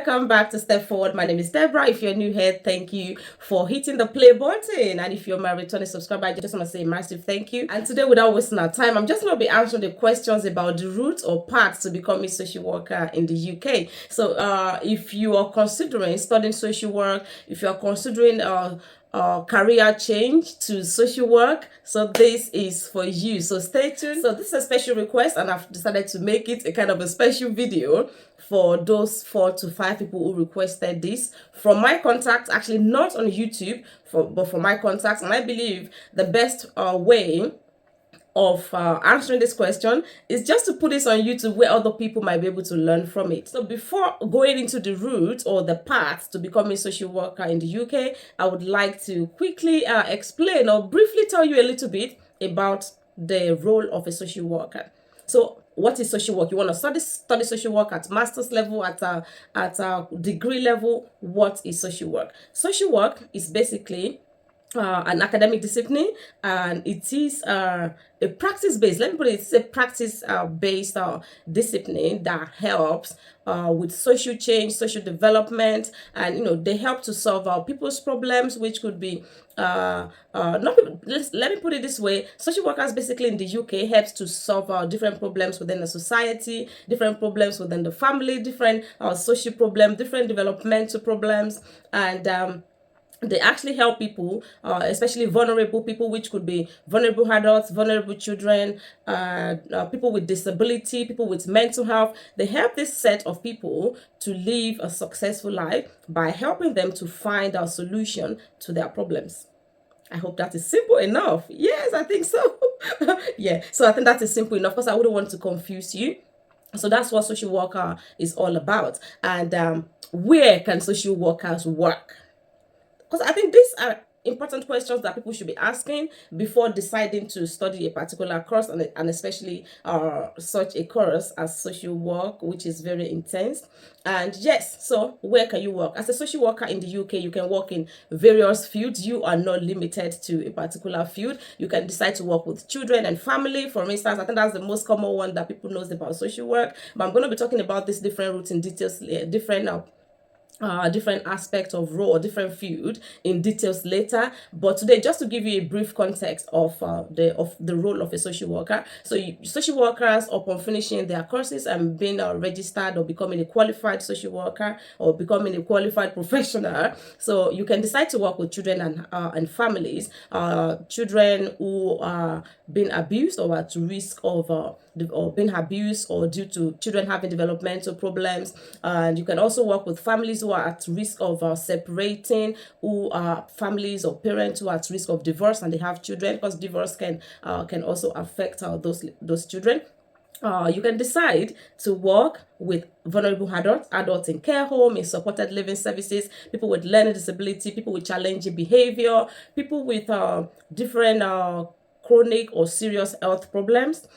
welcome back to Step Forward. My name is Deborah. If you're new here, thank you for hitting the play button. And if you're my returning subscriber, I just want to say a massive thank you. And today, without wasting our time, I'm just going to be answering the questions about the route or path to becoming a social worker in the UK. So if you are considering studying social work, if you are considering career change to social work, so this is for you, so stay tuned. So this is a special request and I've decided to make it a kind of a special video for those 4 to 5 people who requested this from my contacts, actually not on YouTube, but from my contacts. And I believe the best way of answering this question is just to put this on YouTube where other people might be able to learn from it. So before going into the route or the path to becoming a social worker in the UK, I would like to quickly explain or briefly tell you a little bit about the role of a social worker. So what is social work? You want to study social work at master's level, at a degree level. What is social work? Social work is basically an academic discipline, and it is a practice-based, let me put it, it's a practice-based discipline that helps with social change, social development, and they help to solve people's problems, which could be not people, let me put it this way. Social workers basically in the UK helps to solve different problems within the society, different problems within the family, different social problems, different developmental problems, and they actually help people, especially vulnerable people, which could be vulnerable adults, vulnerable children, people with disability, people with mental health. They help this set of people to live a successful life by helping them to find a solution to their problems. I hope that is simple enough. Yes, I think so. Yeah, so I think that is simple enough because I wouldn't want to confuse you. So that's what social worker is all about. And where can social workers work? Because I think these are important questions that people should be asking before deciding to study a particular course, and especially such a course as social work, which is very intense. And yes, so where can you work? As a social worker in the UK, you can work in various fields. You are not limited to a particular field. You can decide to work with children and family. For instance, I think that's the most common one that people knows about social work. But I'm going to be talking about this different routes in details, different aspects of role or different field in details later. But today, just to give you a brief context of the role of a social worker. So social workers, upon finishing their courses and being registered or becoming a qualified social worker or becoming a qualified professional, so you can decide to work with children and families, children who are being abused or at risk of or being abused, or due to children having developmental problems. And you can also work with families who are at risk of separating, who are families or parents who are at risk of divorce and they have children, because divorce can also affect those children. You can decide to work with vulnerable adults in care home, in supported living services, people with learning disability, people with challenging behavior, people with different chronic or serious health problems,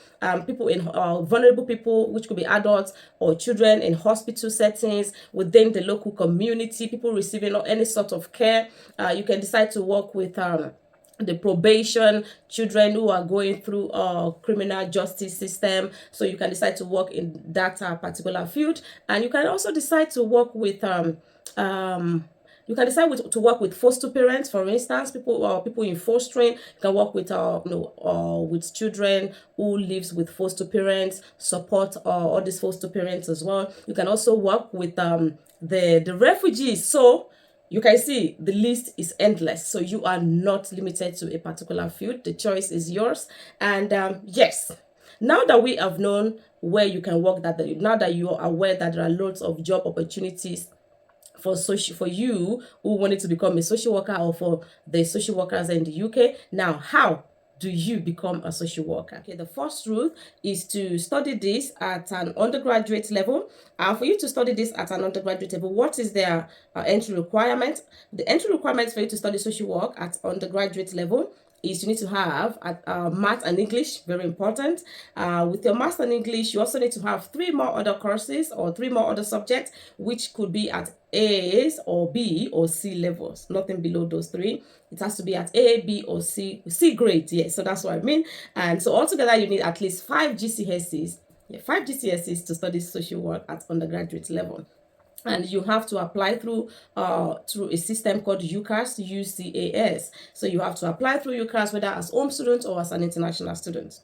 people in vulnerable people, which could be adults or children in hospital settings, within the local community, people receiving any sort of care. You can decide to work with the probation, children who are going through criminal justice system. So you can decide to work in that particular field. And you can also decide to work with you can decide to work with foster parents, for instance, people in fostering. You can work with with children who lives with foster parents, support all these foster parents as well. You can also work with the refugees. So you can see the list is endless. So you are not limited to a particular field. The choice is yours. And yes, now that we have known where you can work, now that you are aware that there are loads of job opportunities for you who wanted to become a social worker, or for the social workers in the UK. Now, how do you become a social worker? Okay, the first route is to study this at an undergraduate level. For you to study this at an undergraduate level, what is their entry requirement? The entry requirement for you to study social work at undergraduate level is you need to have math and English, very important. With your math and English, you also need to have 3 more other courses or 3 more other subjects, which could be at A's or B or C levels, nothing below those 3. It has to be at A, B, or C grade. Yeah, so that's what I mean. And so altogether, you need at least 5 GCSEs. Yeah, 5 GCSEs to study social work at undergraduate level. and you have to apply through a system called UCAS. So you have to apply through UCAS whether as home student or as an international student.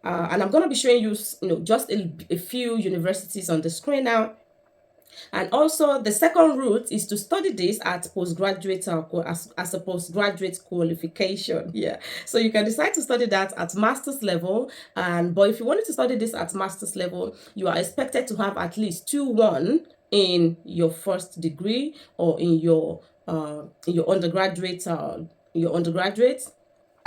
And I'm going to be showing you, just a few universities on the screen now. And also, the second route is to study this at postgraduate as a postgraduate qualification. Yeah, so you can decide to study that at master's level. But if you wanted to study this at master's level, you are expected to have at least 2-1 in your first degree or in your undergraduate.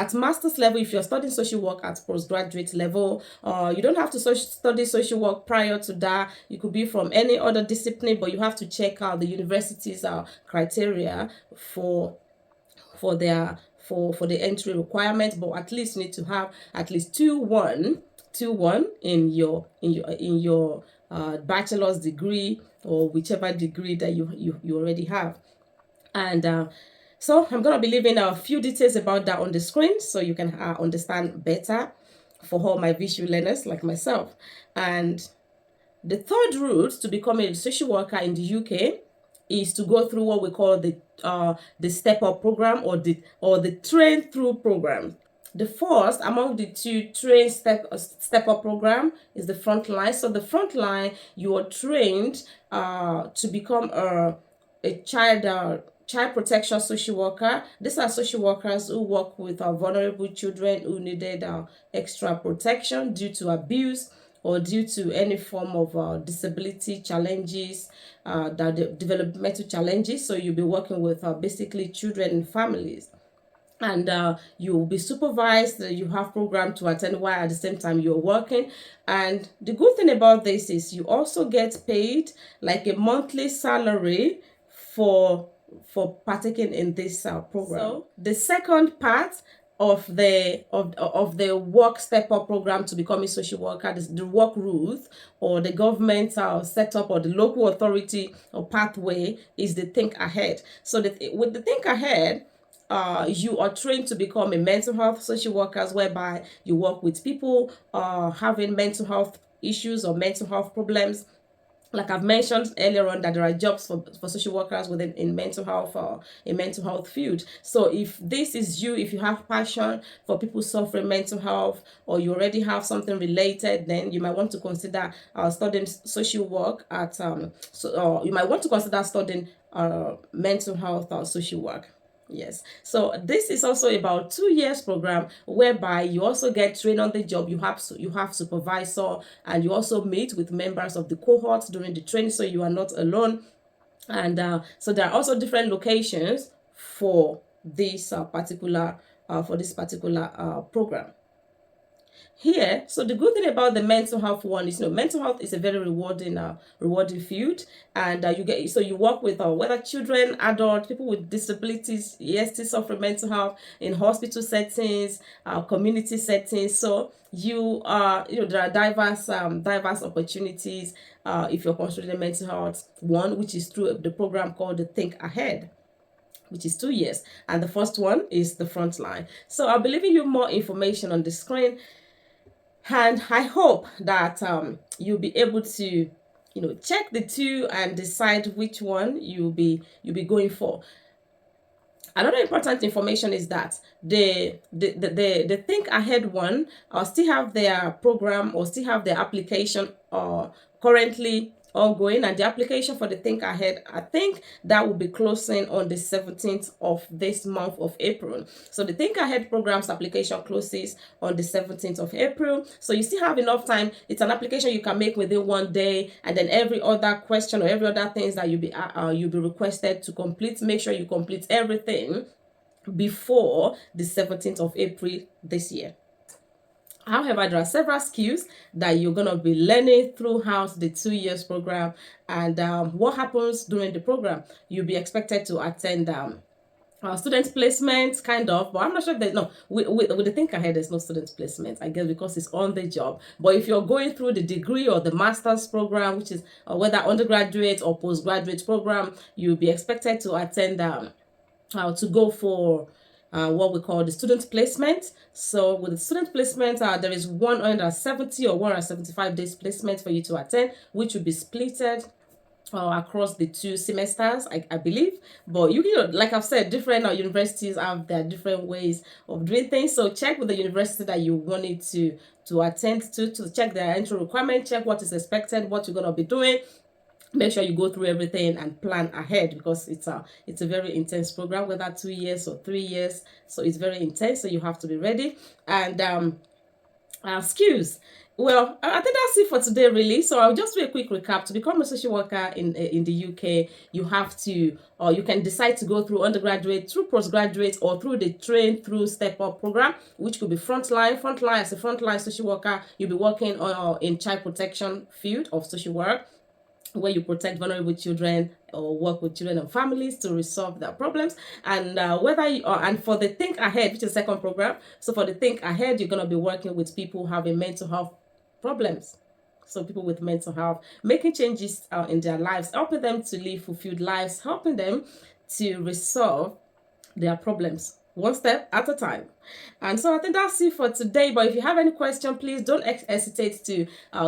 At master's level, if you're studying social work at postgraduate level, you don't have to study social work prior to that. You could be from any other discipline, but you have to check out the university's criteria for the entry requirement. But at least you need to have at least 2-1 in your bachelor's degree or whichever degree that you already have. And so I'm going to be leaving a few details about that on the screen so you can understand better for all my visual learners like myself. And the third route to becoming a social worker in the UK is to go through what we call the step up program or the train through program. The first among the two train step up program is the front line. So the front line, you are trained to become a child protection social worker. These are social workers who work with vulnerable children who needed extra protection due to abuse or due to any form of disability challenges, developmental challenges. So you'll be working with basically children and families. And you will be supervised. You have program to attend while at the same time you're working. And the good thing about this is you also get paid like a monthly salary for partaking in this program. So the second part of the work step up program to become a social worker, the work route or the government setup or the local authority or pathway is the think ahead. So with the think ahead, you are trained to become a mental health social workers, whereby you work with people having mental health issues or mental health problems. Like I've mentioned earlier on, that there are jobs for social workers within in mental health or a mental health field. So if this is you, if you have passion for people suffering mental health, or you already have something related, then you might want to consider studying social work at you might want to consider studying mental health or social work. Yes, so this is also about 2 years program whereby you also get trained on the job. You have supervisor, and you also meet with members of the cohort during the training, so you are not alone. And so there are also different locations for this particular program here. So the good thing about the mental health one is, mental health is a very rewarding field, and you work with whether children, adults, people with disabilities, still suffering mental health in hospital settings, community settings. So there are diverse opportunities if you're considering mental health one, which is through the program called the Think Ahead, which is 2 years, and the first one is the front line. So I'll be leaving you more information on the screen. And I hope that you'll be able to, check the two and decide which one you'll be going for. Another important information is that the Think Ahead one still have their program or still have their application currently ongoing, and the application for the Think Ahead, I think that will be closing on the 17th of this month of April. So the Think Ahead program's application closes on the 17th of April. So you still have enough time. It's an application you can make within 1 day, and then every other question or every other things that you'll be requested to complete, make sure you complete everything before the 17th of April this year. However, there are several skills that you're going to be learning throughout the 2 years program. And what happens during the program? You'll be expected to attend student placement, kind of, but I'm not sure if there's with the Think Ahead, there's no student placement, I guess, because it's on the job. But if you're going through the degree or the master's program, which is whether undergraduate or postgraduate program, you'll be expected to attend to go for what we call the student placement. So with the student placement, there is 170 or 175 days placement for you to attend, which will be splitted across the 2 semesters, I believe. But you know, like I've said, different universities have their different ways of doing things. So check with the university that you wanted to attend to check their entry requirement, check what is expected, what you're gonna be doing. Make sure you go through everything and plan ahead, because it's a very intense program, whether 2 years or 3 years. So it's very intense. So you have to be ready. And skills. Well, I think that's it for today, really. So I'll just do a quick recap. To become a social worker in the UK, you have to, or you can decide to go through undergraduate, through postgraduate, or through the train through step up program, which could be frontline. Frontline, as a frontline social worker, you'll be working on in child protection field of social work, where you protect vulnerable children or work with children and families to resolve their problems. And whether you are, and for the Think Ahead, which is the second program, so for the Think Ahead, you're going to be working with people having mental health problems. So people with mental health, making changes in their lives, helping them to live fulfilled lives, helping them to resolve their problems one step at a time. And so I think that's it for today. But if you have any question, please don't hesitate to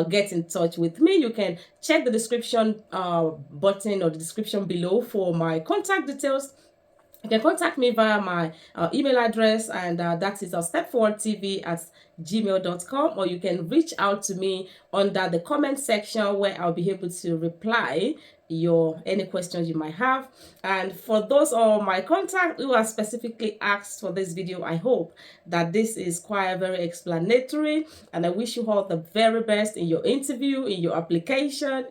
get in touch with me. You can check the description button or the description below for my contact details. You can contact me via my email address, and that is stepforwardtv@gmail.com, or you can reach out to me under the comment section, where I'll be able to reply your any questions you might have. And for those of my contact who are specifically asked for this video, I hope that this is quite very explanatory, and I wish you all the very best in your interview, in your application,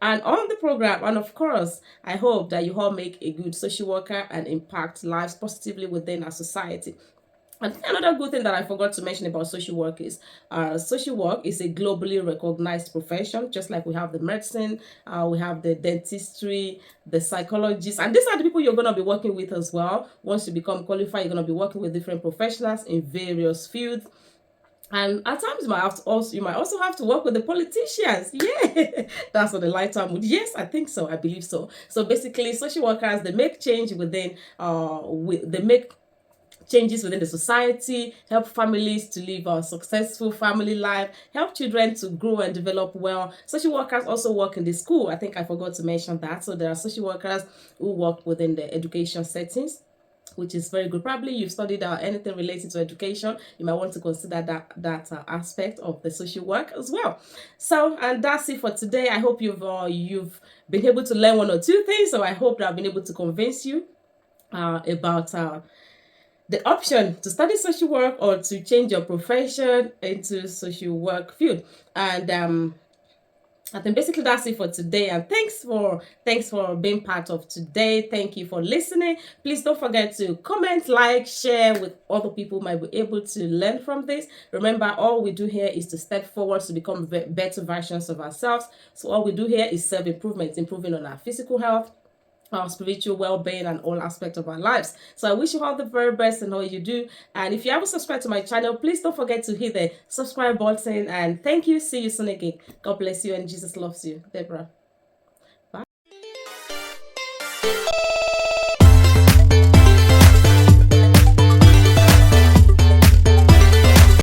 and on the program. And of course, I hope that you all make a good social worker and impact lives positively within our society. And another good thing that I forgot to mention about social work is social work is a globally recognized profession, just like we have the medicine, we have the dentistry, the psychologists, and these are the people you're going to be working with as well. Once you become qualified, you're going to be working with different professionals in various fields. And at times you might also have to work with the politicians. Yeah, that's what the lighter mood. Yes, I think so. I believe so. So basically, social workers, they make change within they make changes within the society, help families to live a successful family life, help children to grow and develop well. Social workers also work in the school. I think I forgot to mention that. So there are social workers who work within the education settings, which is very good. Probably you've studied anything related to education. You might want to consider that aspect of the social work as well. So, and that's it for today. I hope you've been able to learn one or two things. So I hope that I've been able to convince you about the option to study social work or to change your profession into social work field. And I think basically that's it for today. And thanks for being part of today. Thank you for listening. Please don't forget to comment, like, share with other people who might be able to learn from this. Remember, all we do here is to step forward to become better versions of ourselves. So all we do here is self-improvement, improving on our physical health, our spiritual well-being, and all aspects of our lives. So I wish you all the very best in all you do. And if you haven't subscribed to my channel, please don't forget to hit the subscribe button. And thank you. See you soon again. God bless you, and Jesus loves you. Deborah.